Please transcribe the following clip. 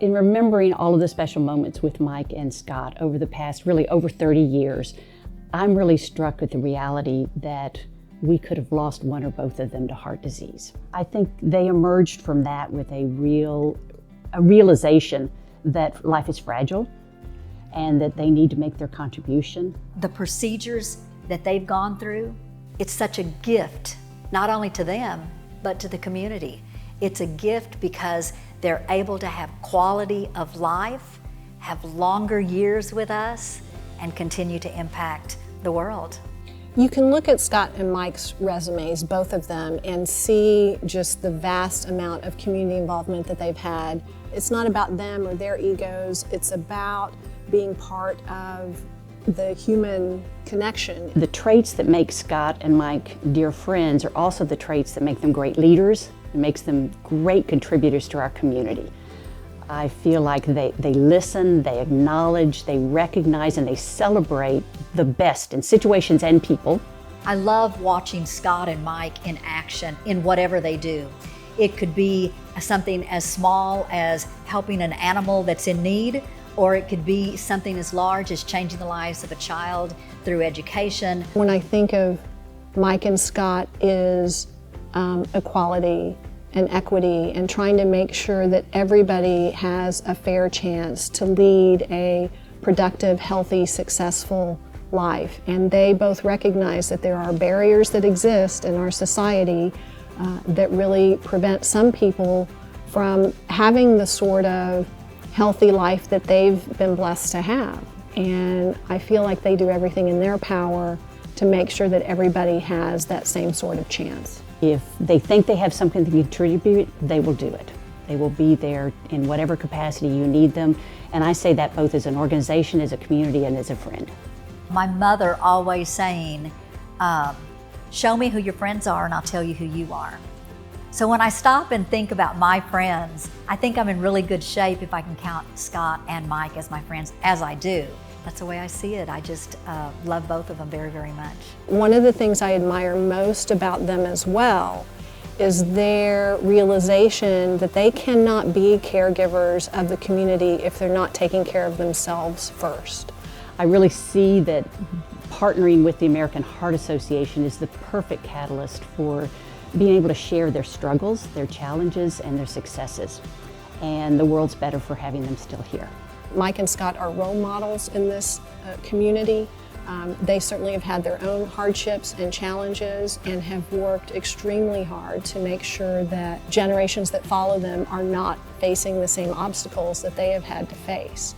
In remembering all of the special moments with Mike and Scott over the past, really over 30 years, I'm really struck with the reality that we could have lost one or both of them to heart disease. I think they emerged from that with a realization that life is fragile and that they need to make their contribution. The procedures that they've gone through, it's such a gift, not only to them, but to the community. It's a gift because they're able to have quality of life, have longer years with us, and continue to impact the world. You can look at Scott and Mike's resumes, both of them, and see just the vast amount of community involvement that they've had. It's not about them or their egos, it's about being part of the human connection. The traits that make Scott and Mike dear friends are also the traits that make them great leaders. It makes them great contributors to our community. I feel like they listen, they acknowledge, they recognize, and they celebrate the best in situations and people. I love watching Scott and Mike in action in whatever they do. It could be something as small as helping an animal that's in need, or it could be something as large as changing the lives of a child through education. When I think of Mike and Scott is equality and equity and trying to make sure that everybody has a fair chance to lead a productive, healthy, successful life. And they both recognize that there are barriers that exist in our society that really prevent some people from having the sort of healthy life that they've been blessed to have. And I feel like they do everything in their power to make sure that everybody has that same sort of chance. If they think they have something to contribute, they will do it. They will be there in whatever capacity you need them. And I say that both as an organization, as a community, and as a friend. My mother always saying, show me who your friends are and I'll tell you who you are. So when I stop and think about my friends, I think I'm in really good shape if I can count Scott and Mike as my friends, as I do. That's the way I see it. I just love both of them very, very much. One of the things I admire most about them as well is their realization that they cannot be caregivers of the community if they're not taking care of themselves first. I really see that partnering with the American Heart Association is the perfect catalyst for being able to share their struggles, their challenges, and their successes. And the world's better for having them still here. Mike and Scott are role models in this community. They certainly have had their own hardships and challenges and have worked extremely hard to make sure that generations that follow them are not facing the same obstacles that they have had to face.